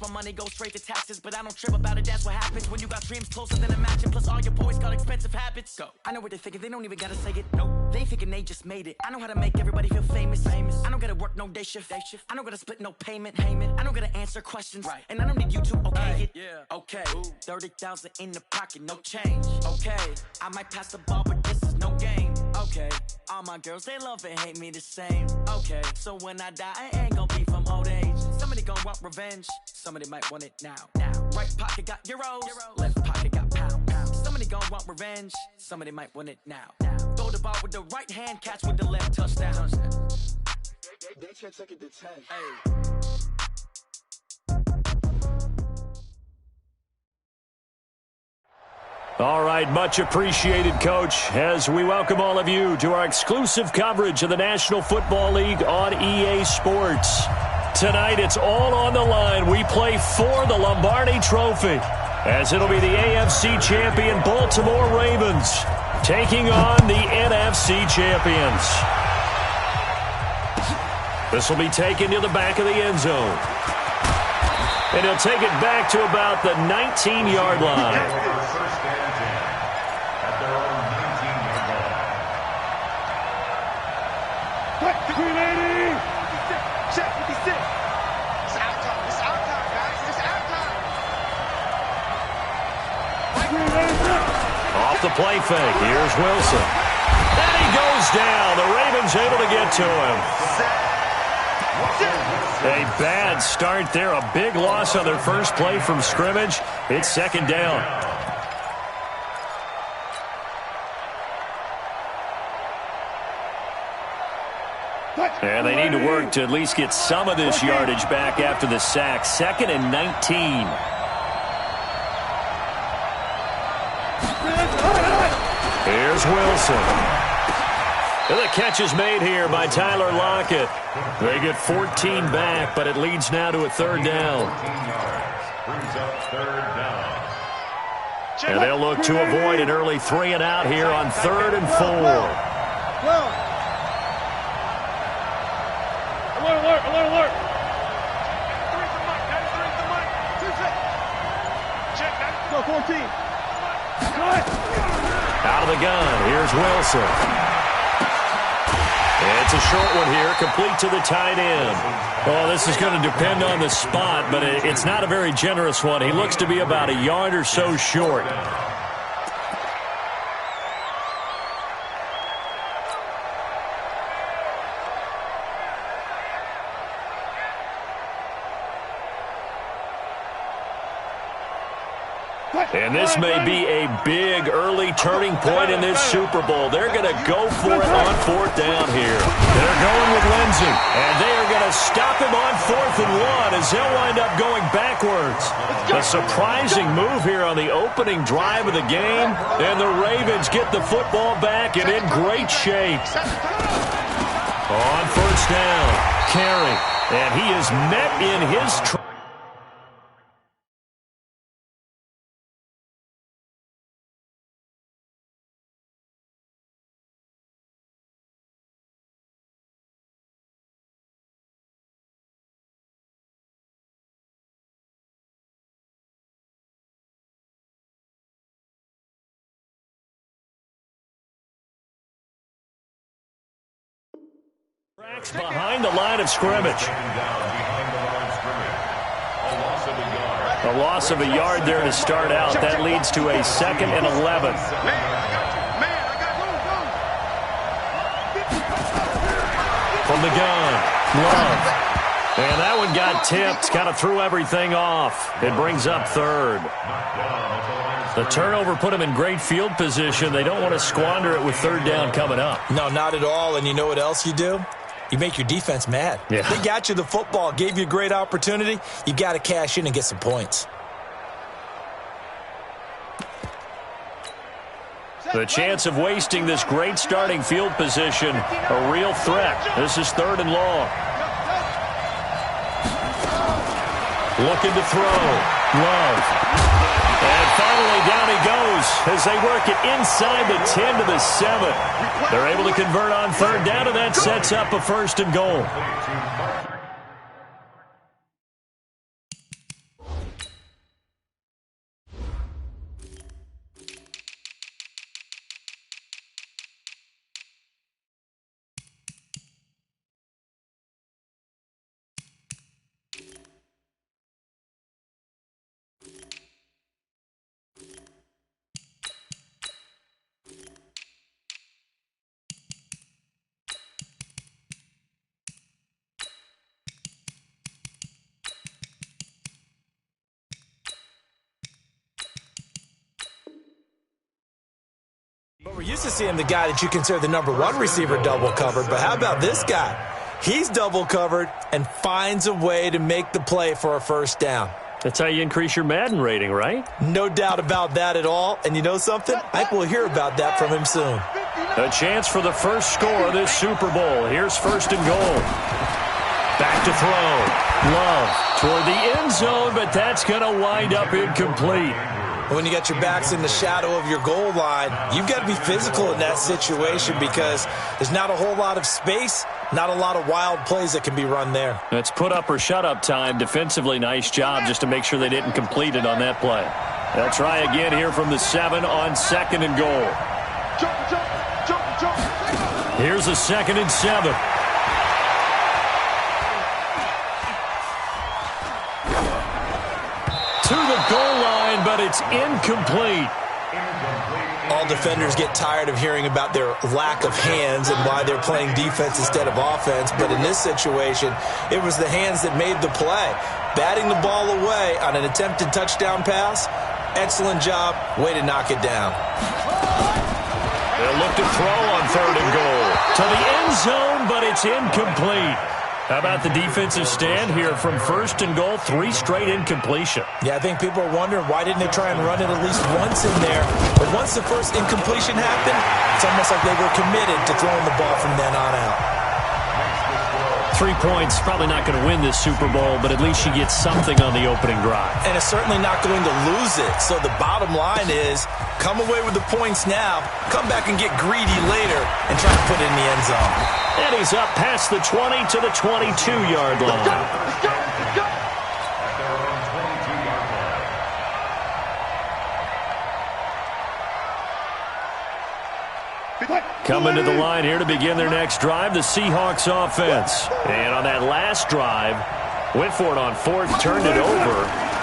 My money goes straight to taxes, but I don't trip about it. That's what happens when you got dreams closer than a match. Plus all your boys got expensive habits. Go. I know what they're thinking, they don't even gotta say it. Nope. They thinking they just made it. I know how to make everybody feel famous. I don't gotta work no day shift. I don't gotta split no payment. I don't gotta answer questions. Right. And I don't need you to okay it. Yeah. Okay. 30,000 in the pocket, no change. Okay. I might pass the ball, but this is no game. Okay. All my girls, they love and hate me the same. Okay. So when I die, I ain't gonna be from old age. Somebody gon' want revenge. Somebody might want it now. Right pocket got euros. Left pocket got pounds. Somebody gon' want revenge. Somebody might want it now. Throw the ball with the right hand, catch with the left, touchdown. They can't take it to 10. Hey. All right, much appreciated, Coach, as we welcome all of you to our exclusive coverage of the National Football League on EA Sports. Tonight, it's all on the line. We play for the Lombardi Trophy, as it'll be the AFC champion Baltimore Ravens taking on the NFC champions. This will be taken to the back of the end zone. And he'll take it back to about the 19-yard line. Off the play fake, here's Wilson. And he goes down. The Ravens able to get to him. A bad start there. A big loss on their first play from scrimmage. It's second down. And they need to work to at least get some of this yardage back after the sack. 2nd and 19. Here's Wilson. And the catch is made here by Tyler Lockett. They get 14 back, but it leads now to a third down. And they'll look to avoid an early 3 and out here on 3rd and 4. Alert. Go 14. Out of the gun, here's Wilson. It's a short one here, complete to the tight end. Oh, this is going to depend on the spot, but it's not a very generous one. He looks to be about a yard or so short. And this may be a big early turning point in this Super Bowl. They're going to go for it on 4th down here. They're going with Lindsey, and they are going to stop him on 4th and 1 as he'll wind up going backwards. A surprising move here on the opening drive of the game, and the Ravens get the football back and in great shape. On 1st down, carry, and he is met in his tracks behind the line of scrimmage. A loss of a yard there to start out. That leads to a 2nd and 11. From the gun, Love. And that one got tipped, kind of threw everything off. It brings up 3rd. The turnover put them in great field position. They don't want to squander it with 3rd down coming up. No, not at all. And you know what else you do? You make your defense mad. Yeah. They got you the football, gave you a great opportunity. You got to cash in and get some points. The chance of wasting this great starting field position, a real threat. This is 3rd and long. Looking to throw. Love. And finally, down he goes as they work it inside the 10 to the 7. They're able to convert on 3rd down, and that sets up a 1st and goal. used to seeing the guy that you consider the #1 receiver double covered, but how about this guy? He's double covered and finds a way to make the play for a first down. That's how you increase your Madden rating, right? No doubt about that at all. And you know something? I think we'll hear about that from him soon. A chance for the first score of this Super Bowl. Here's 1st and goal. Back to throw. Love toward the end zone, but that's going to wind up incomplete. When you got your backs in the shadow of your goal line, you've got to be physical in that situation because there's not a whole lot of space, not a lot of wild plays that can be run there. It's put up or shut up time. Defensively, nice job just to make sure they didn't complete it on that play. They'll try again here from the 7 on 2nd and goal. Here's a 2nd and 7. To the goal line, but it's incomplete. All defenders get tired of hearing about their lack of hands and why they're playing defense instead of offense. But in this situation, it was the hands that made the play. Batting the ball away on an attempted touchdown pass, excellent job. Way to knock it down. They'll look to throw on 3rd and goal. To the end zone, but it's incomplete. How about the defensive stand here from 1st and goal? 3 straight incompletion. Yeah, I think people are wondering why didn't they try and run it at least once in there. But once the first incompletion happened, it's almost like they were committed to throwing the ball from then on out. 3 points, probably not going to win this Super Bowl, but at least you get something on the opening drive. And it's certainly not going to lose it. So the bottom line is, come away with the points now, come back and get greedy later, and try to put it in the end zone. And he's up past the 20 to the 22-yard line. Coming to the line here to begin their next drive, the Seahawks offense. And on that last drive, went for it on 4th, turned it over.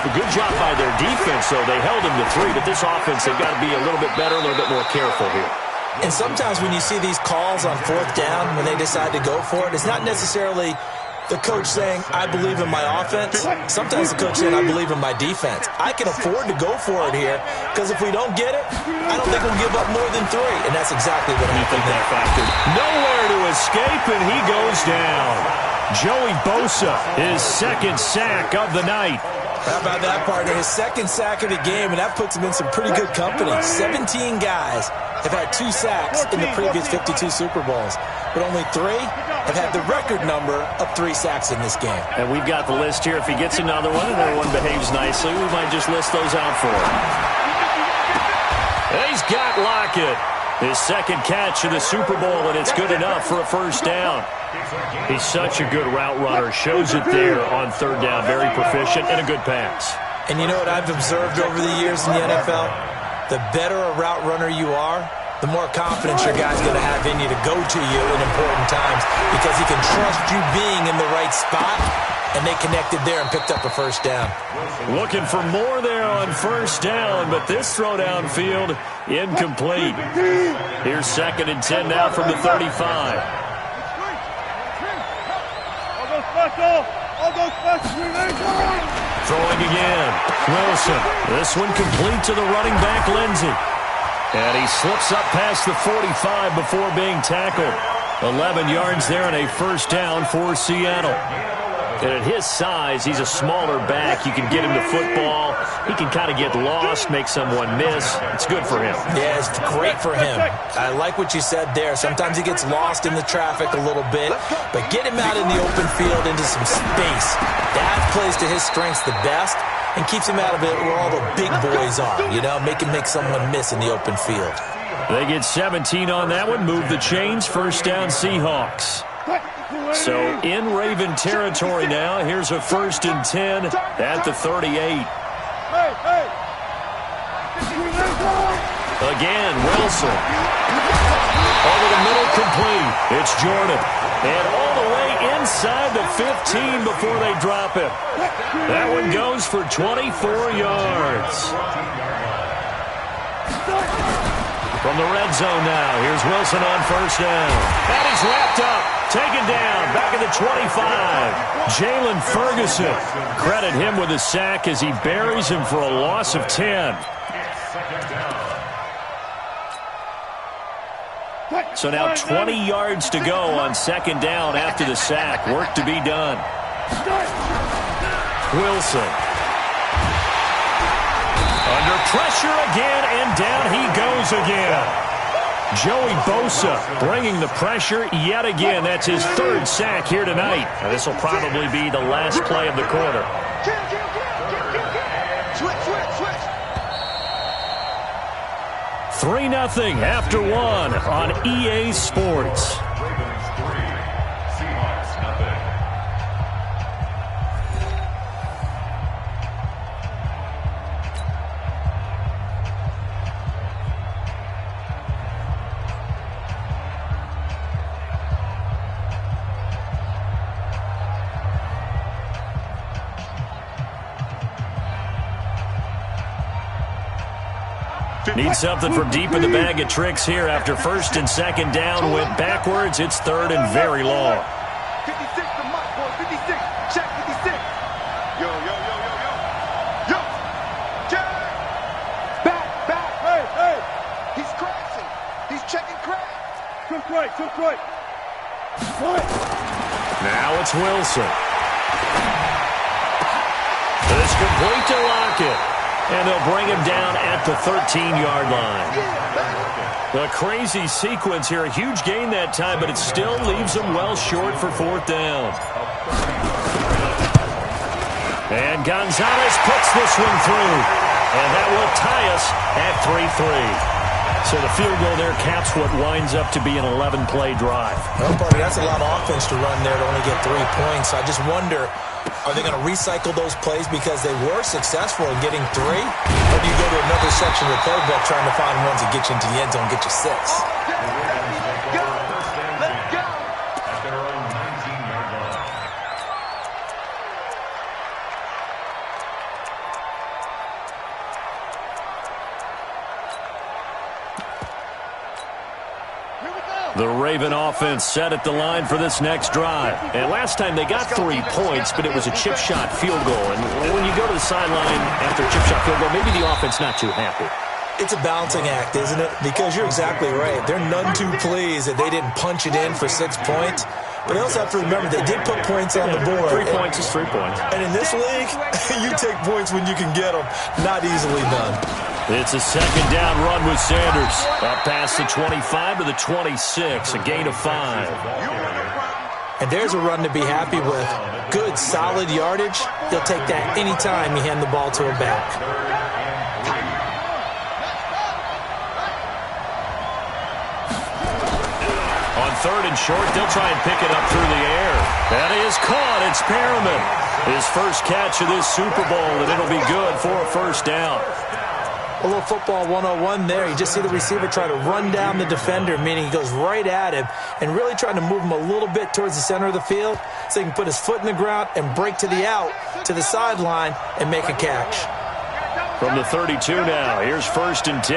A good job by their defense, though. They held him to 3, but this offense, they've got to be a little bit better, a little bit more careful here. And sometimes when you see these calls on 4th down, when they decide to go for it, it's not necessarily the coach saying, I believe in my offense. Sometimes the coach saying, I believe in my defense. I can afford to go for it here because if we don't get it, I don't think we'll give up more than 3. And that's exactly what happened there. Nowhere to escape, and he goes down. Joey Bosa, his 2nd sack of the night. How about that, partner? His 2nd sack of the game, and that puts him in some pretty good company. 17 guys have had 2 sacks in the previous 52 Super Bowls, but only 3 have had the record number of 3 sacks in this game. And we've got the list here. If he gets another one and everyone behaves nicely, we might just list those out for him. He's got Lockett. His 2nd catch of the Super Bowl, and it's good enough for a first down. He's such a good route runner. Shows it there on 3rd down. Very proficient and a good pass. And you know what I've observed over the years in the NFL? The better a route runner you are, the more confidence your guy's going to have in you to go to you in important times because he can trust you being in the right spot, and they connected there and picked up a first down. Looking for more there on 1st down, but this throw downfield, incomplete. Here's 2nd and 10 now from the 35. Throwing again. Wilson. This one complete to the running back, Lindsey. And he slips up past the 45 before being tackled. 11 yards there and a first down for Seattle. And at his size, he's a smaller back. You can get him to football. He can kind of get lost, make someone miss. It's good for him. Yeah, it's great for him. I like what you said there. Sometimes he gets lost in the traffic a little bit, but get him out in the open field into some space. That plays to his strengths the best and keeps him out of it where all the big boys are, you know, make someone miss in the open field. They get 17 on that one. Move the chains. First down, Seahawks. So in Raven territory now. Here's a 1st and 10 at the 38. Again, Wilson. Over the middle, complete. It's Jordan. And all the way inside the 15 before they drop it. That one goes for 24 yards. From the red zone now, here's Wilson on first down. And he's wrapped up, taken down, back at the 25. Jalen Ferguson, credit him with a sack as he buries him for a loss of 10. So now 20 yards to go on second down after the sack. Work to be done. Wilson. Under pressure again, and down he goes again. Joey Bosa bringing the pressure yet again. That's his third sack here tonight. Now, this will probably be the last play of the quarter. Switch. 3-0 after one on EA Sports. Need something from deep in the bag of tricks here after first and second down went backwards. It's third and very long. 56 to Mike, boy. 56. Check 56. Yo. Yo. Check. Back. Hey. He's crashing. He's checking crash. Took right. Now it's Wilson. It's complete to Lockett. And they'll bring him down at the 13-yard line. A crazy sequence here. A huge gain that time, but it still leaves them well short for fourth down. And Gonzalez puts this one through. And that will tie us at 3-3. So the field goal there caps what winds up to be an 11-play drive. Well, buddy, that's a lot of offense to run there to only get 3 points. I just wonder, are they going to recycle those plays because they were successful in getting 3? Or do you go to another section of the playbook trying to find ones that get you into the end zone and get you 6? Let's go. The Raven offense set at the line for this next drive. And last time they got 3 points, but it was a chip shot field goal. And when you go to the sideline after a chip shot field goal, maybe the offense not too happy. It's a balancing act, isn't it? Because you're exactly right. They're none too pleased that they didn't punch it in for 6 points. But they also have to remember they did put points on the board. 3 points is 3 points. And in this league, you take points when you can get them. Not easily done. It's a second down run with Sanders. Up past the 25 to the 26, a gain of 5. And there's a run to be happy with. Good, solid yardage. They'll take that anytime you hand the ball to a back. On third and short, they'll try and pick it up through the air. That is caught. It's Perriman. His first catch of this Super Bowl, and it'll be good for a first down. A little football 101 there. You just see the receiver try to run down the defender, meaning he goes right at him and really trying to move him a little bit towards the center of the field so he can put his foot in the ground and break to the out, to the sideline, and make a catch. From the 32 now, here's first and 10.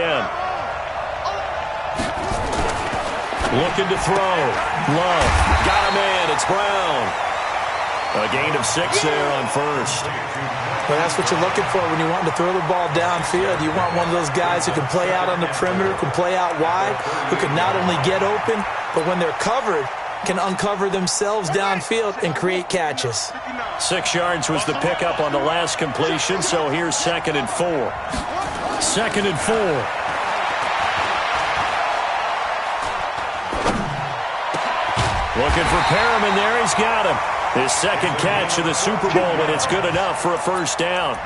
Looking to throw. Love. Got a man. It's Brown. A gain of 6 there on first. Well, that's what you're looking for when you want to throw the ball downfield. You want one of those guys who can play out on the perimeter, can play out wide, who can not only get open, but when they're covered, can uncover themselves downfield and create catches. 6 yards was the pickup on the last completion, so here's 2nd and 4. 2nd and 4. Looking for Perriman there. He's got him. His second catch of the Super Bowl, and it's good enough for a first down.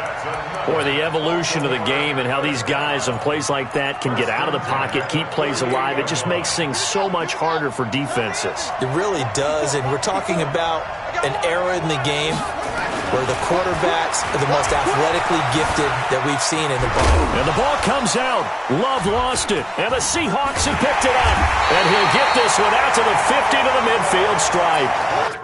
Boy, the evolution of the game and how these guys on plays like that can get out of the pocket, keep plays alive, it just makes things so much harder for defenses. It really does, and we're talking about an era in the game where the quarterbacks are the most athletically gifted that we've seen in the ball. And the ball comes out. Love lost it, and the Seahawks have picked it up. And he'll get this one out to the 50 to the midfield stripe.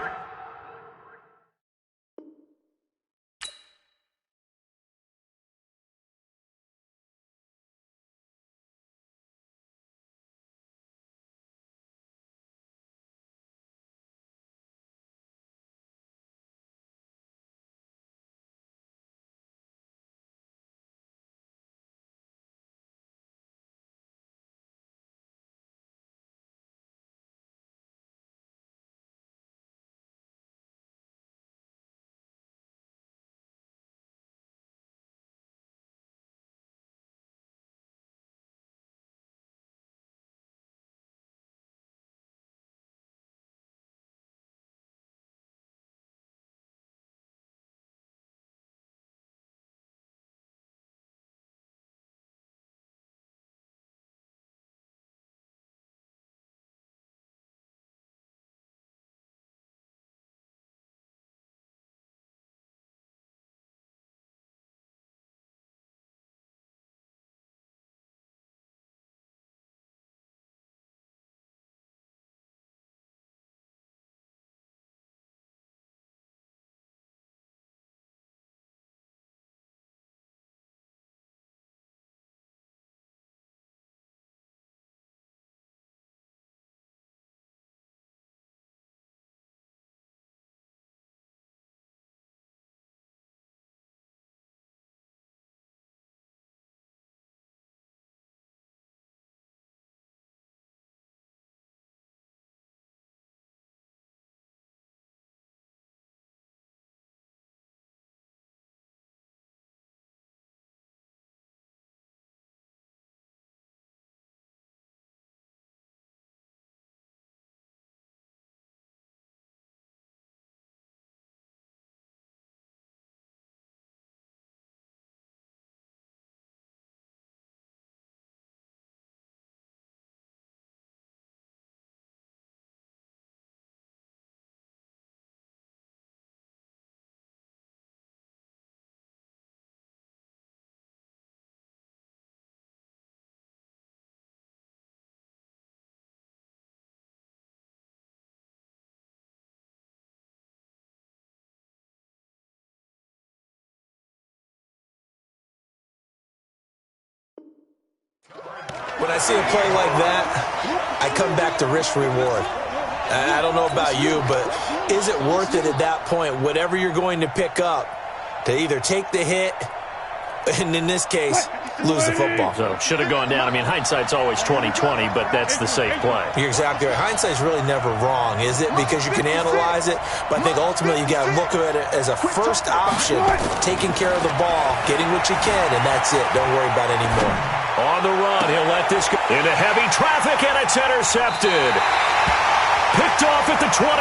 When I see a play like that, I come back to risk-reward. I don't know about you, but is it worth it at that point, whatever you're going to pick up, to either take the hit, and in this case, lose the football? So, should have gone down. I mean, hindsight's always 20/20, but that's the safe play. You're exactly right. Hindsight's really never wrong, is it? Because you can analyze it, but I think ultimately you got to look at it as a first option, taking care of the ball, getting what you can, and that's it. Don't worry about any more. On the run, he'll let this go into heavy traffic, and it's intercepted. Picked off at the 23.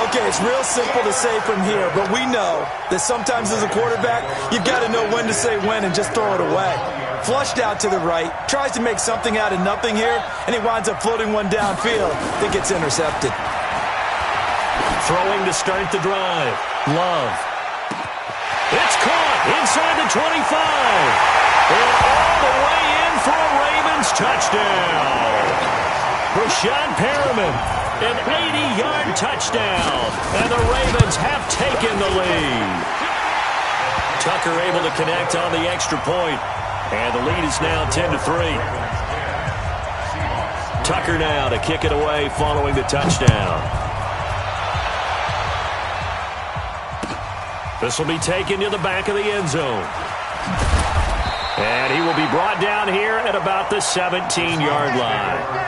Okay, it's real simple to say from here, but we know that sometimes as a quarterback, you've got to know when to say when and just throw it away. Flushed out to the right, tries to make something out of nothing here, and he winds up floating one downfield that gets intercepted. Throwing to start the drive. Love. It's caught inside the 25. And all the way in for a Ravens touchdown. Rashad Perriman, an 80-yard touchdown. And the Ravens have taken the lead. Tucker able to connect on the extra point. And the lead is now 10-3. Tucker now to kick it away following the touchdown. This will be taken to the back of the end zone. And he will be brought down here at about the 17-yard line.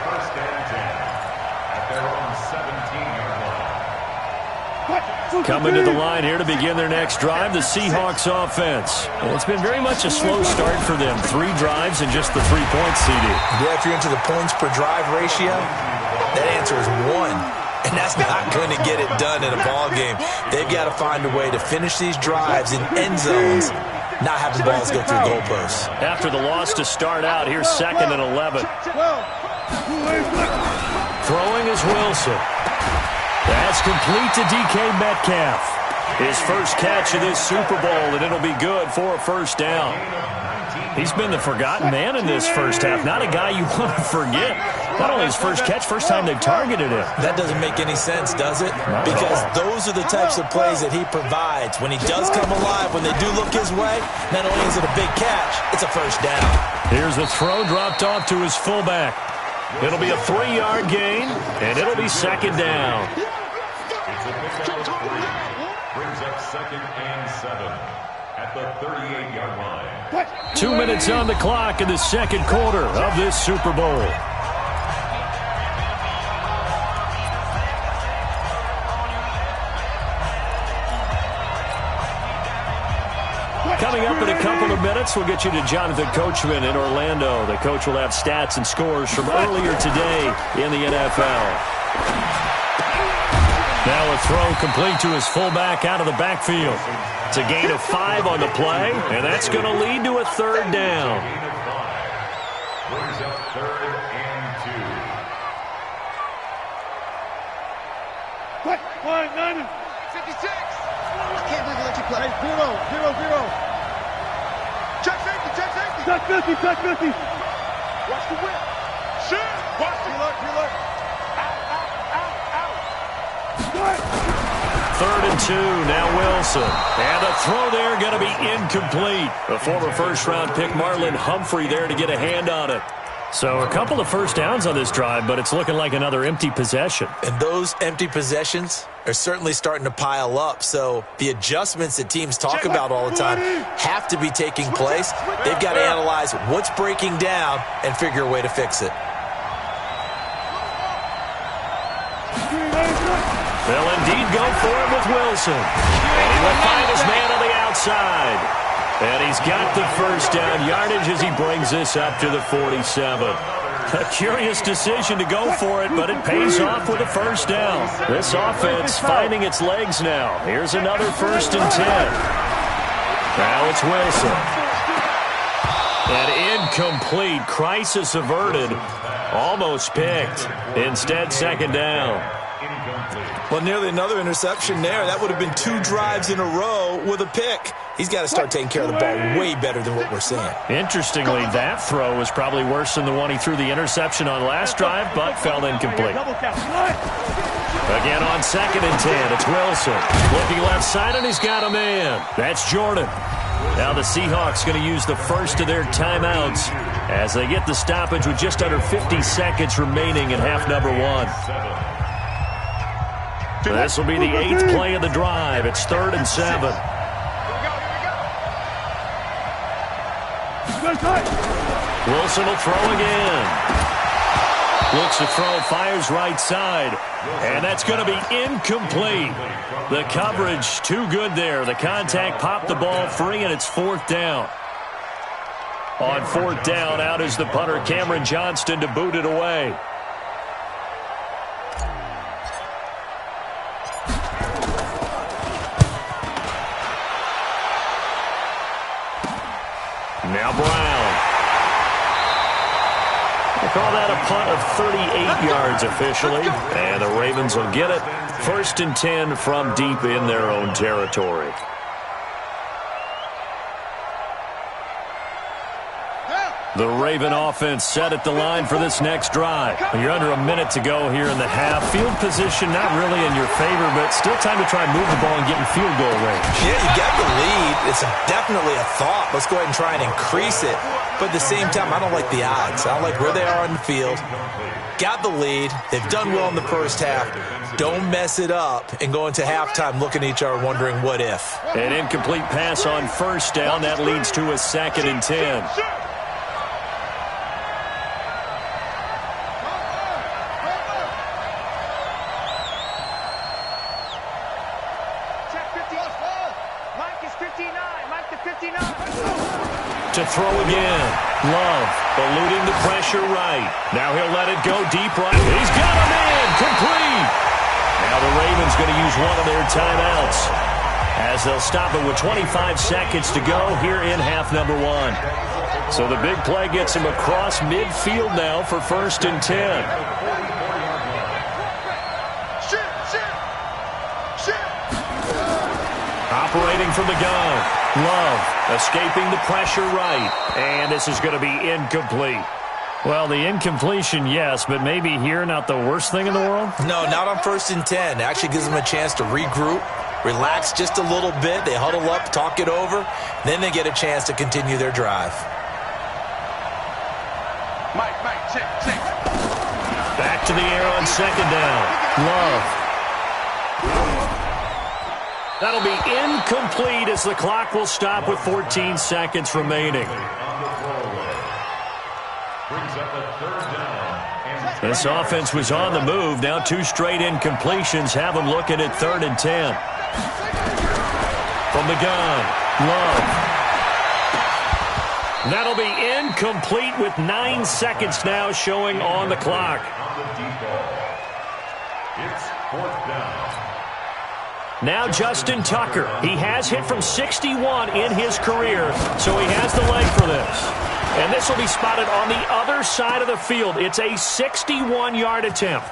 Coming to the line here to begin their next drive, the Seahawks offense. And it's been very much a slow start for them. 3 drives and just the 3 points, CD. Yeah, if you're into the points per drive ratio, that answer is 1. And that's not going to get it done in a ball game. They've got to find a way to finish these drives in end zones, not have the balls go through goalposts. After the loss to start out, here's 2nd and 11. Throwing is Wilson. That's complete to DK Metcalf. His first catch of this Super Bowl, and it'll be good for a first down. He's been the forgotten man in this first half. Not a guy you want to forget. Not only his first catch, first time they've targeted him. That doesn't make any sense, does it? Because those are the types of plays that he provides. When he does come alive, when they do look his way, not only is it a big catch, it's a first down. Here's the throw dropped off to his fullback. It'll be a 3-yard gain, and it'll be 2nd down. Brings up 2nd and 7 at the 38-yard line. 2 minutes on the clock in the second quarter of this Super Bowl. Coming up in a couple of minutes, we'll get you to Jonathan Coachman in Orlando. The coach will have stats and scores from earlier today in the NFL. Now a throw complete to his fullback out of the backfield. It's a gain of 5 on the play, and that's going to lead to a 3rd down. Brings up 3rd and 2. 56. I can't believe I let you play. 0-0-0. Check safety, check safety. Check 50. Watch the whip. Shoot. Watch the look. Out. 3rd and 2, now Wilson. And the throw there going to be incomplete. The former first-round pick Marlon Humphrey there to get a hand on it. So a couple of first downs on this drive, but it's looking like another empty possession. And those empty possessions are certainly starting to pile up. So the adjustments that teams talk about all the time have to be taking place. They've got to analyze what's breaking down and figure a way to fix it. They'll indeed go for it with Wilson. And he will find his man on the outside. And he's got the first down yardage as he brings this up to the 47. A curious decision to go for it, but it pays off with a first down. This offense finding its legs now. Here's another 1st and 10. Now it's Wilson. An incomplete, crisis averted, almost picked. Instead, 2nd down. Well, nearly another interception there. That would have been 2 drives in a row with a pick. He's got to start taking care of the ball way better than what we're seeing. Interestingly, that throw was probably worse than the one he threw the interception on last drive, but fell incomplete. Again on 2nd and 10, it's Wilson. Looking left side, and he's got a man. That's Jordan. Now the Seahawks going to use the first of their timeouts as they get the stoppage with just under 50 seconds remaining in half number 1. This will be the 8th play of the drive. It's 3rd and 7. Wilson will throw again. Looks to throw, fires right side. And that's going to be incomplete. The coverage too good there. The contact popped the ball free, and it's 4th down. On 4th down, out is the punter, Cameron Johnston, to boot it away. Now Brown. They call that a punt of 38 yards officially. And the Ravens will get it. 1st and 10 from deep in their own territory. The Raven offense set at the line for this next drive. You're under a minute to go here in the half. Field position not really in your favor, but still time to try and move the ball and get in field goal range. Yeah, you got the lead. It's definitely a thought. Let's go ahead and try and increase it. But at the same time, I don't like the odds. I don't like where they are on the field. Got the lead. They've done well in the first half. Don't mess it up and go into halftime looking at each other wondering what if. An incomplete pass on 1st down. That leads to a 2nd and 10. To throw again. Love eluding the pressure right. Now he'll let it go deep right. He's got a man. Complete. Now the Ravens going to use one of their timeouts as they'll stop it with 25 seconds to go here in half number 1. So the big play gets him across midfield now for 1st and 10. Operating from the gun. Love escaping the pressure right. And this is going to be incomplete. Well, the incompletion, yes, but maybe here not the worst thing in the world? No, not on 1st and 10. It actually gives them a chance to regroup, relax just a little bit. They huddle up, talk it over. Then they get a chance to continue their drive. Mike, check. Back to the air on 2nd down. Love. That'll be incomplete as the clock will stop with 14 seconds remaining. This offense was on the move. Now 2 straight incompletions have them looking at 3rd and 10. From the gun, Love. That'll be incomplete with 9 seconds now showing on the clock. It's 4th down. Now Justin Tucker. He has hit from 61 in his career, so he has the leg for this. And this will be spotted on the other side of the field. It's a 61-yard attempt.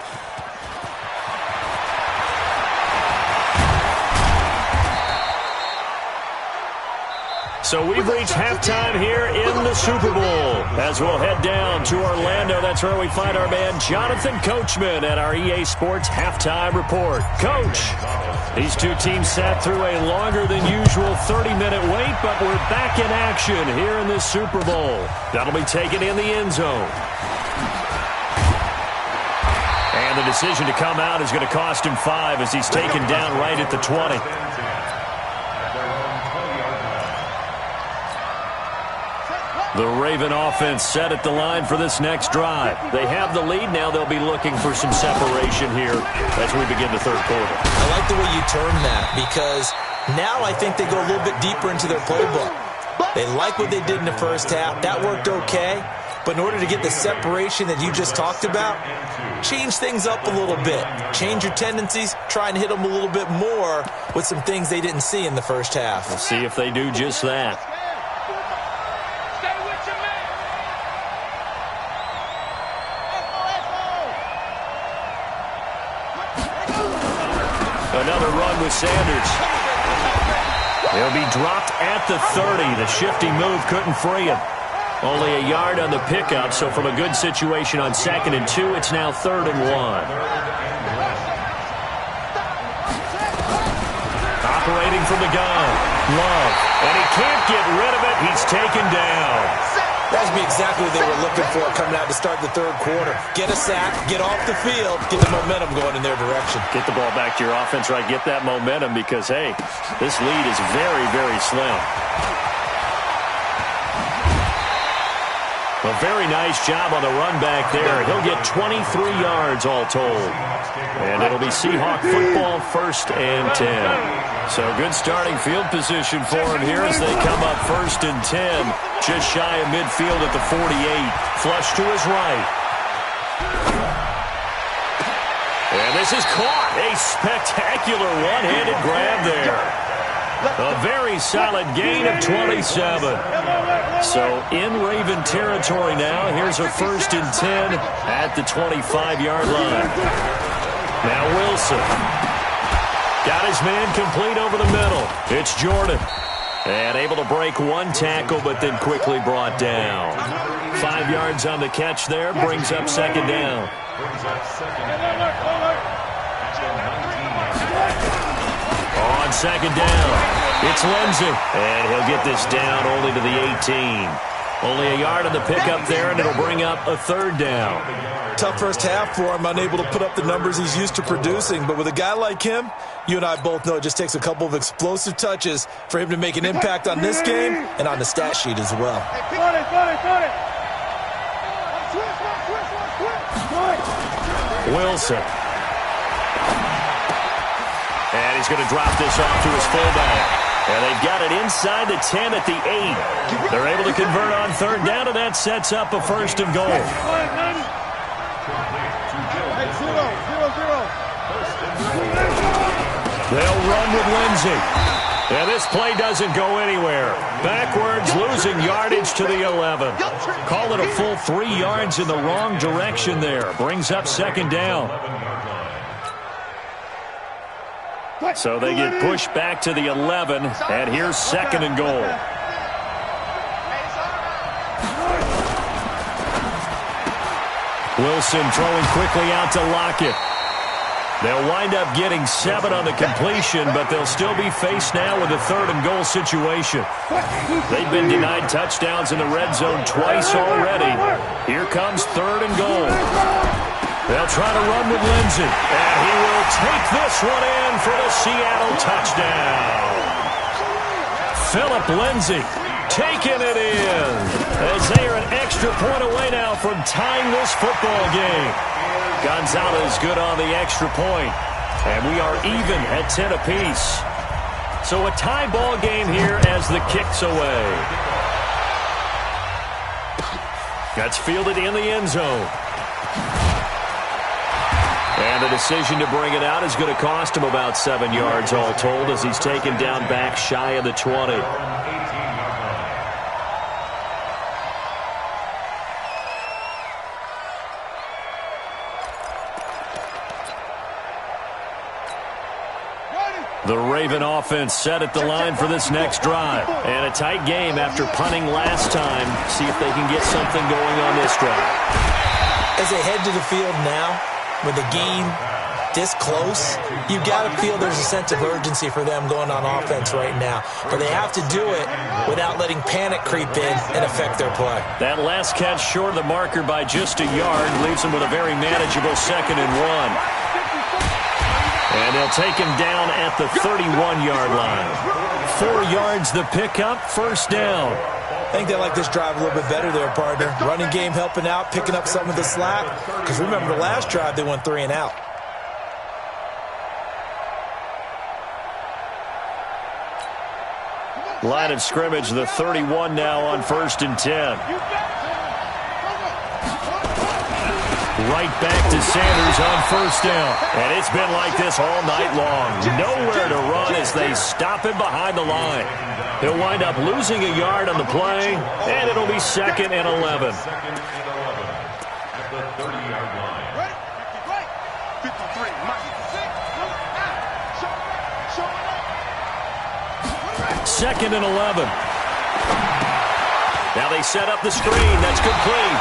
So we've reached halftime here in the Super Bowl. As we'll head down to Orlando, that's where we find our man Jonathan Coachman at our EA Sports Halftime Report. Coach, these two teams sat through a longer than usual 30-minute wait, but we're back in action here in this Super Bowl. That'll be taken in the end zone. And the decision to come out is going to cost him 5 as he's taken down right at the 20. The Raven offense set at the line for this next drive. They have the lead now. They'll be looking for some separation here as we begin the third quarter. I like the way you term that because now I think they go a little bit deeper into their playbook. They like what they did in the first half. That worked okay. But in order to get the separation that you just talked about, change things up a little bit. Change your tendencies. Try and hit them a little bit more with some things they didn't see in the first half. We'll see if they do just that. Another run with Sanders. He'll be dropped at the 30. The shifty move couldn't free him. Only a yard on the pickup, so from a good situation on 2nd and 2, it's now 3rd and 1. separating from the gun. Love. And he can't get rid of it. He's taken down. That would be exactly what they were looking for coming out to start the third quarter. Get a sack, get off the field, get the momentum going in their direction. Get the ball back to your offense, right? Get that momentum because, hey, this lead is very, very slim. A very nice job on the run back there. He'll get 23 yards all told. And it'll be Seahawk football, 1st and 10. So good starting field position for him here as they come up 1st and 10. Just shy of midfield at the 48. Flush to his right. And this is caught. A spectacular one-handed grab there. A very solid gain of 27. So in Raven territory now. Here's a 1st and 10 at the 25-yard line. Now Wilson. Got his man complete over the middle. It's Jordan. And able to break one tackle, but then quickly brought down. 5 yards on the catch there. Brings up 2nd down. On 2nd down, it's Lindsey. And he'll get this down only to the 18. Only a yard on the pickup there, and it'll bring up a 3rd down. Tough first half for him, unable to put up the numbers he's used to producing. But with a guy like him, you and I both know it just takes a couple of explosive touches for him to make an impact on this game and on the stat sheet as well. Wilson. And he's going to drop this off to his fullback. And they've got it inside the 10 at the 8. They're able to convert on 3rd down, and that sets up a 1st and goal. They'll run with Lindsey. And this play doesn't go anywhere. Backwards, losing yardage to the 11. Call it a full 3 yards in the wrong direction there. Brings up 2nd down. So they get pushed back to the 11, and here's 2nd and goal. Wilson throwing quickly out to Lockett. They'll wind up getting 7 on the completion, but they'll still be faced now with a 3rd and goal situation. They've been denied touchdowns in the red zone twice already. Here comes 3rd and goal. They'll try to run with Lindsey, and he will take this one in for the Seattle touchdown. Philip Lindsey taking it in as they are an extra point away now from tying this football game. Gonzalez good on the extra point, and we are even at 10 apiece. So a tie ball game here as the kick's away. That's fielded in the end zone. And the decision to bring it out is going to cost him about 7 yards all told as he's taken down back shy of the 20. The Raven offense set at the line for this next drive. And a tight game after punting last time. See if they can get something going on this drive. As they head to the field now, with the game this close, you've got to feel there's a sense of urgency for them going on offense right now. But they have to do it without letting panic creep in and affect their play. That last catch short of the marker by just a yard leaves them with a very manageable 2nd and 1. And they'll take him down at the 31-yard line. 4 yards the pickup, 1st down. I think they like this drive a little bit better there, partner. Running game helping out, picking up some of the slack. Because remember, the last drive, they went 3 and out. Line of scrimmage, the 31 now on 1st and 10. Right back to Sanders on 1st down. And it's been like this all night long. Nowhere to run as they stop him behind the line. He'll wind up losing a yard on the play, and it'll be 2nd and 11. At the 30-yard line. 2nd and 11. Now they set up the screen. That's complete.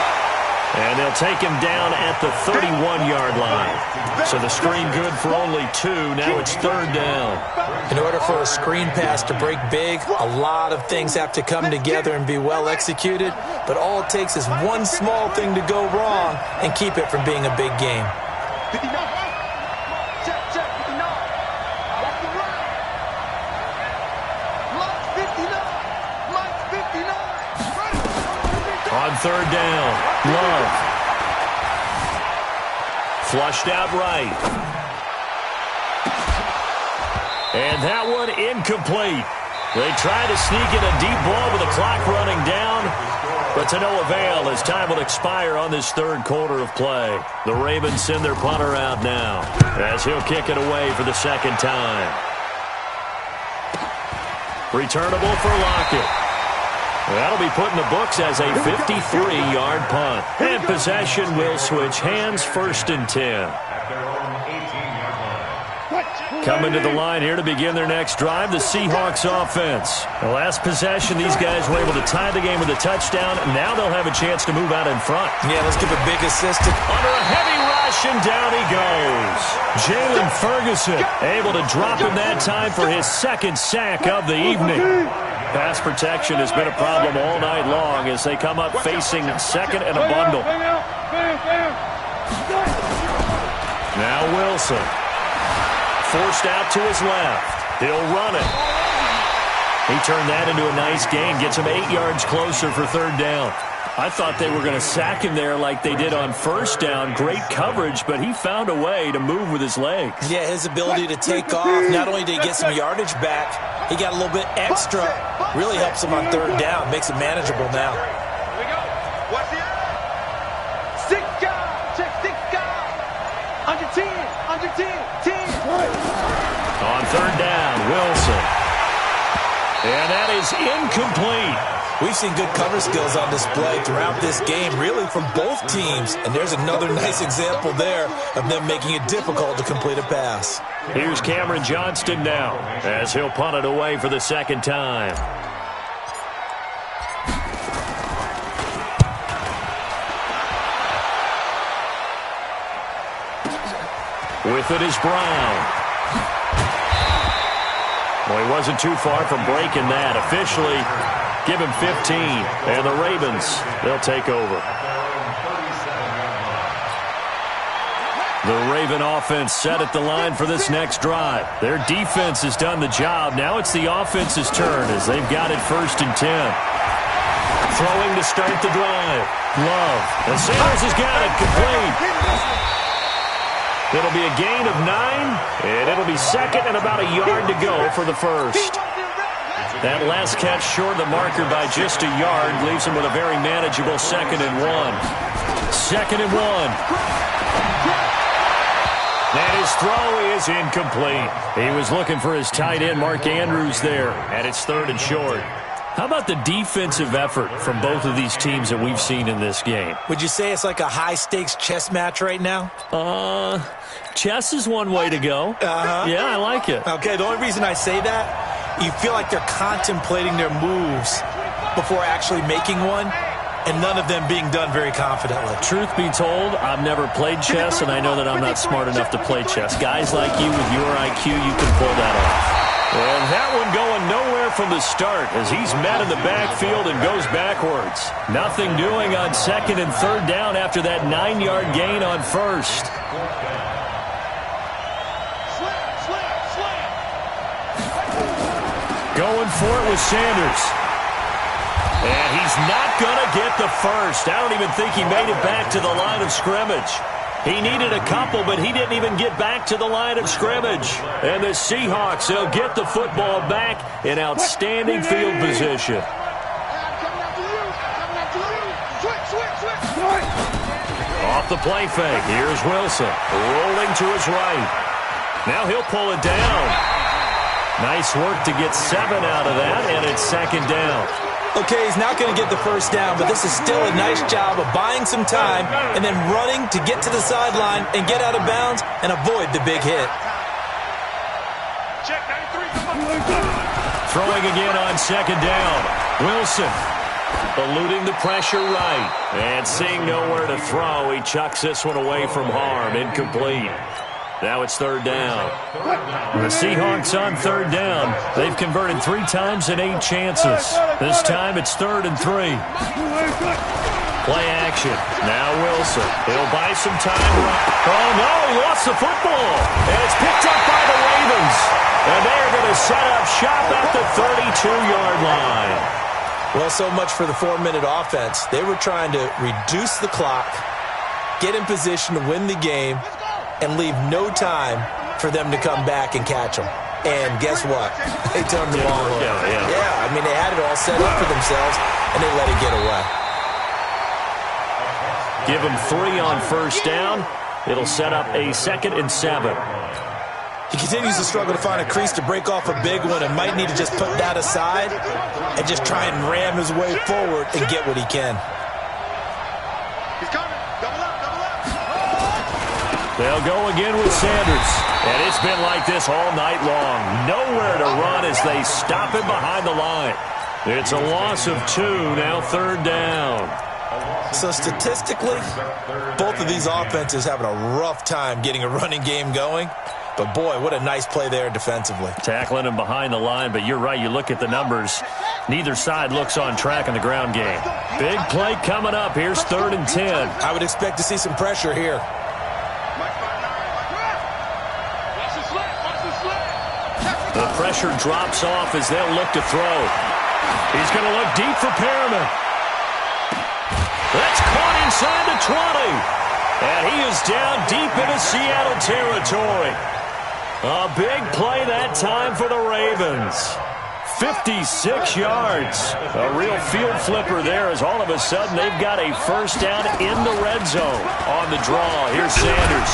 And they'll take him down at the 31-yard line. So the screen good for only 2. Now it's 3rd down. In order for a screen pass to break big, a lot of things have to come together and be well executed. But all it takes is one small thing to go wrong and keep it from being a big game. On 3rd down, Love. Flushed out right. And that one incomplete. They tried to sneak in a deep ball with the clock running down, but to no avail as time will expire on this 3rd quarter of play. The Ravens send their punter out now as he'll kick it away for the 2nd time. Returnable for Lockett. That'll be put in the books as a 53-yard punt. And possession will switch hands, 1st and 10. Coming to the line here to begin their next drive, the Seahawks offense. The last possession, these guys were able to tie the game with a touchdown. Now they'll have a chance to move out in front. Yeah, let's give a big assist. Under a heavy rush, and down he goes. Jalen Ferguson able to drop him that time for his 2nd sack of the evening. Pass protection has been a problem all night long as they come up facing 2nd and a bundle. Now Wilson. Forced out to his left. He'll run it. He turned that into a nice gain. Gets him 8 yards closer for 3rd down. I thought they were going to sack him there like they did on 1st down. Great coverage, but he found a way to move with his legs. Yeah, his ability to take off. Not only did he get some yardage back, he got a little bit extra. Really helps him on 3rd down. Makes it manageable now. Here we go. Watch it. 6 guys. Check 6 guys. Under 10. Under 10. 10. On 3rd down, Wilson. And that is incomplete. We've seen good cover skills on display throughout this game, really from both teams. And there's another nice example there of them making it difficult to complete a pass. Here's Cameron Johnston now as he'll punt it away for the 2nd time. With it is Brown. Well, he wasn't too far from breaking that. Officially, give him 15. And the Ravens, they'll take over. The Raven offense set at the line for this next drive. Their defense has done the job. Now it's the offense's turn as they've got it 1st and 10. Throwing to start the drive. Love. And Sanders has got it complete. It'll be a gain of 9, and it'll be 2nd and about a yard to go for the 1st. That last catch short of the marker by just a yard leaves him with a very manageable 2nd and 1. 2nd and 1. And his throw is incomplete. He was looking for his tight end, Mark Andrews, there, and it's 3rd and short. How about the defensive effort from both of these teams that we've seen in this game? Would you say it's like a high-stakes chess match right now? Chess is one way to go. Yeah, I like it. Okay, the only reason I say that, you feel like they're contemplating their moves before actually making one, and none of them being done very confidently. Truth be told, I've never played chess, and I know that I'm not smart enough to play chess. Guys like you with your IQ, you can pull that off. And that one going nowhere from the start as he's met in the backfield and goes backwards. Nothing doing on 2nd and 3rd down after that 9-yard gain on 1st. Going for it with Sanders. And he's not going to get the 1st. I don't even think he made it back to the line of scrimmage. He needed a couple, but he didn't even get back to the line of scrimmage. And the Seahawks, they'll get the football back in outstanding field position. Off the play fake, here's Wilson, rolling to his right. Now he'll pull it down. Nice work to get 7 out of that, and it's 2nd down. Okay, he's not going to get the 1st down, but this is still a nice job of buying some time and then running to get to the sideline and get out of bounds and avoid the big hit. Throwing again on 2nd down. Wilson Eluding the pressure right. And seeing nowhere to throw, he chucks this one away from harm. Incomplete. Now it's third down. The Seahawks on third down. They've converted 3 times in 8 chances. This time it's 3rd and 3. Play action. Now Wilson. He'll buy some time. Oh, no, he lost the football. And it's picked up by the Ravens. And they're going to set up shop at the 32-yard line. Well, so much for the 4-minute offense. They were trying to reduce the clock, get in position to win the game, and leave no time for them to come back and catch them. And guess what? They turned the ball over. Yeah, I mean, they had it all set up for themselves, and they let it get away. Give them 3 on first down. It'll set up a 2nd and 7. He continues to struggle to find a crease to break off a big one and might need to just put that aside and just try and ram his way forward and get what he can. He's coming. Double up, double up. They'll go again with Sanders. And it's been like this all night long. Nowhere to run as they stop him behind the line. It's a loss of 2, now 3rd down. So statistically, both of these offenses having a rough time getting a running game going. But, boy, what a nice play there defensively. Tackling him behind the line, but you're right. You look at the numbers. Neither side looks on track in the ground game. Big play coming up. Here's 3rd and 10. I would expect to see some pressure here. The pressure drops off as they'll look to throw. He's going to look deep for Perriman. That's caught inside the 20. And he is down deep into Seattle territory. A big play that time for the Ravens. 56 yards. A real field flipper there as all of a sudden they've got a first down in the red zone. On the draw, here's Sanders.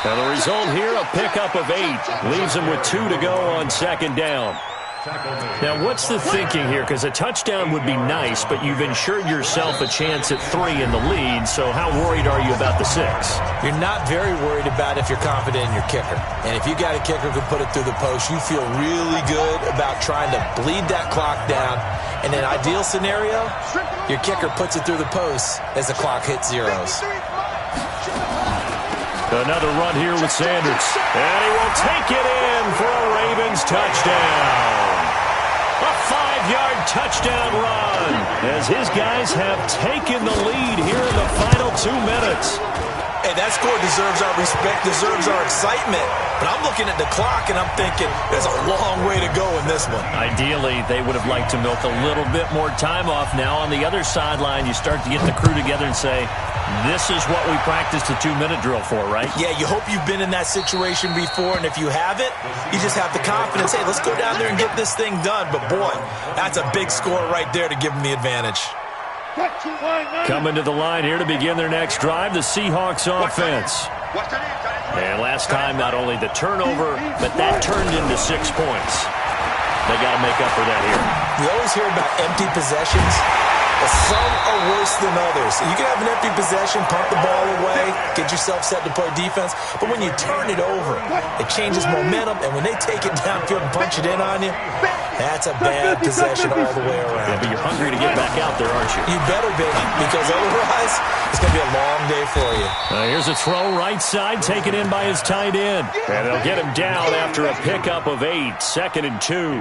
Now the result here, a pickup of 8. Leaves them with 2 to go on 2nd down. Now, what's the thinking here? Because a touchdown would be nice, but you've ensured yourself a chance at 3 in the lead, so how worried are you about the 6? You're not very worried about if you're confident in your kicker. And if you got a kicker who can put it through the post, you feel really good about trying to bleed that clock down. In an ideal scenario, your kicker puts it through the post as the clock hits zeros. Another run here with Sanders. And he will take it in for a Ravens touchdown. A 5-yard touchdown run as his guys have taken the lead here in the final 2 minutes. Hey, that score deserves our respect, deserves our excitement. But I'm looking at the clock and I'm thinking there's a long way to go in this one. Ideally, they would have liked to milk a little bit more time off. Now on the other sideline, you start to get the crew together and say, this is what we practiced the 2-minute drill for, right? Yeah, you hope you've been in that situation before, and if you haven't, you just have the confidence, hey, let's go down there and get this thing done. But, boy, that's a big score right there to give them the advantage. Coming to the line here to begin their next drive, the Seahawks offense. And last time, not only the turnover, but that turned into 6 points. They got to make up for that here. You always hear about empty possessions. Some are worse than others. You can have an empty possession, pump the ball away, get yourself set to play defense. But when you turn it over, it changes momentum. And when they take it downfield and punch it in on you, that's a bad possession all the way around. Yeah, but you're hungry to get back out there, aren't you? You better be, because otherwise it's going to be a long day for you. Here's a throw right side, taken in by his tight end. And they'll get him down after a pickup of 8, 2nd and 2.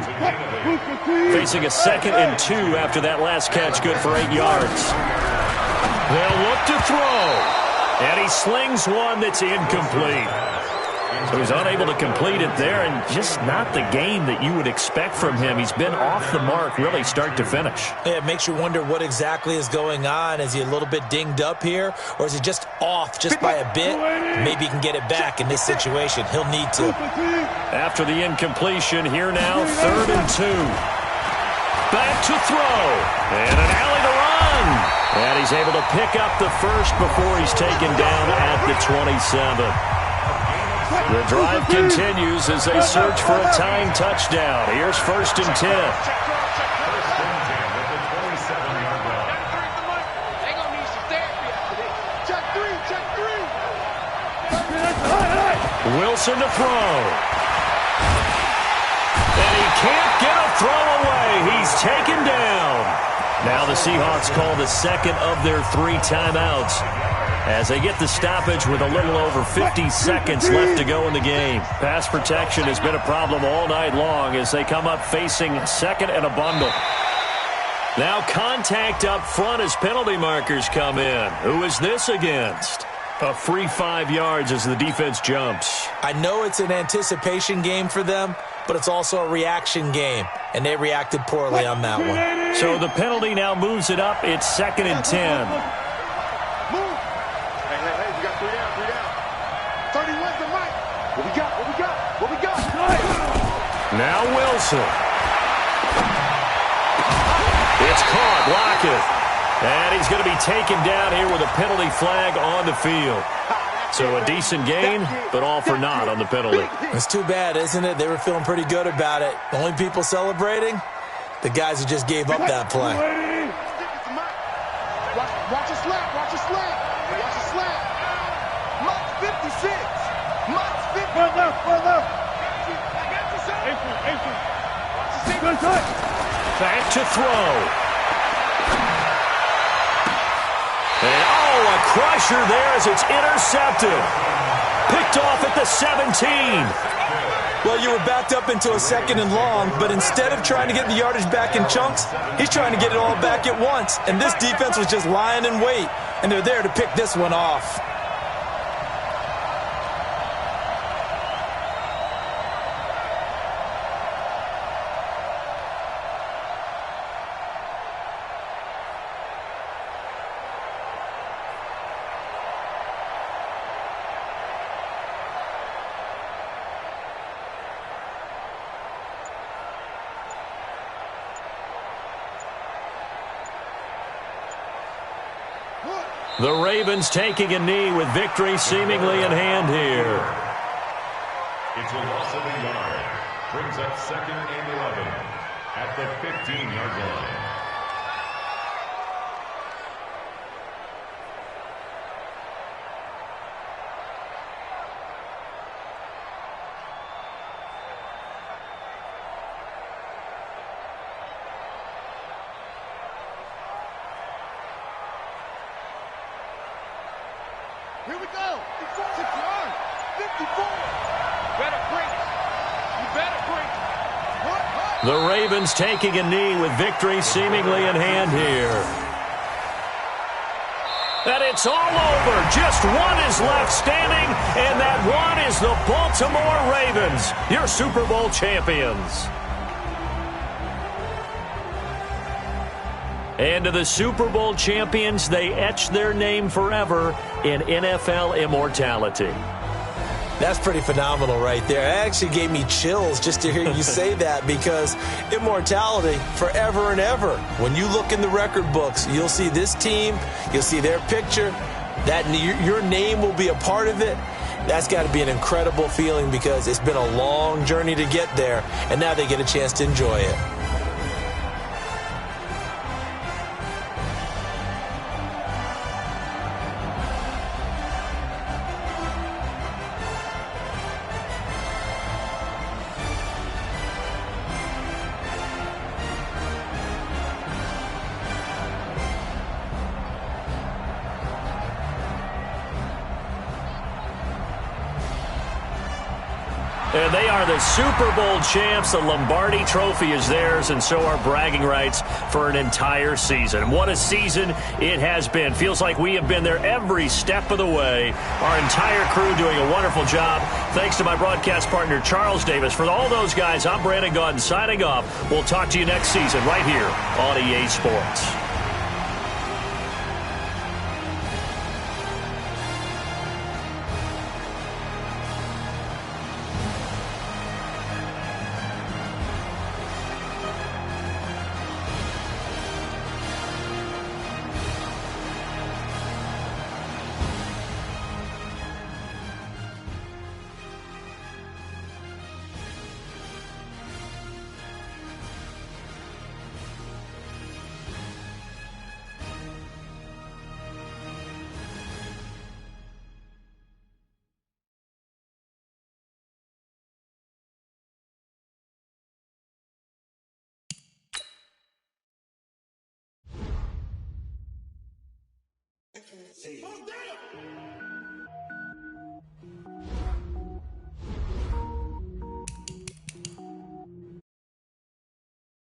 Facing a 2nd and 2 after that last catch, good for 8 yards. They'll look to throw. And he slings one that's incomplete. So he's unable to complete it there, and just not the game that you would expect from him. He's been off the mark, really, start to finish. Yeah, it makes you wonder what exactly is going on. Is he a little bit dinged up here, or is he just off just by a bit? Maybe he can get it back in this situation. He'll need to. After the incompletion, here now, 3rd and 2. Back to throw, and an alley to run. And he's able to pick up the first before he's taken down at the 27. The drive continues as they search for a tying touchdown. Here's 1st and 10. Wilson to throw. And he can't get a throw away. He's taken down. Now the Seahawks call the second of their 3 timeouts as they get the stoppage with a little over 50 seconds left to go in the game. Pass protection has been a problem all night long as they come up facing second and a bundle. Now contact up front as penalty markers come in. Who is this against? A free 5 yards as the defense jumps. I know it's an anticipation game for them, but it's also a reaction game, and they reacted poorly on that one. So the penalty now moves it up. It's 2nd and 10. Move. Hey, we got 3 down. 30 wins the mic. What we got? Now Wilson. It's caught. Block it. And he's going to be taken down here with a penalty flag on the field. So a decent gain, but all for naught on the penalty. It's too bad, isn't it? They were feeling pretty good about it. The only people celebrating, the guys who just gave up that play. Watch a slap. Mutz 56. Mutz 50. Back to throw. And, a crusher there as it's intercepted. Picked off at the 17. Well, you were backed up into a 2nd and long, but instead of trying to get the yardage back in chunks, he's trying to get it all back at once. And this defense was just lying in wait, and they're there to pick this one off. The Ravens taking a knee with victory seemingly in hand here. It's a loss of a yard. Brings up 2nd and 11 at the 15-yard line. Here we go. 6 yards. 54. Better break. You better break. What? The Ravens taking a knee with victory seemingly in hand here. And it's all over. Just one is left standing, and that one is the Baltimore Ravens, your Super Bowl champions. And to the Super Bowl champions, they etch their name forever in NFL immortality. That's pretty phenomenal right there. It actually gave me chills just to hear you say that, because immortality forever and ever. When you look in the record books, you'll see this team, you'll see their picture, that your name will be a part of it. That's got to be an incredible feeling, because it's been a long journey to get there, and now they get a chance to enjoy it. And they are the Super Bowl champs. The Lombardi Trophy is theirs, and so are bragging rights for an entire season. What a season it has been. Feels like we have been there every step of the way. Our entire crew doing a wonderful job. Thanks to my broadcast partner, Charles Davis. For all those guys, I'm Brandon Gaudin signing off. We'll talk to you next season right here on EA Sports. Oh, damn!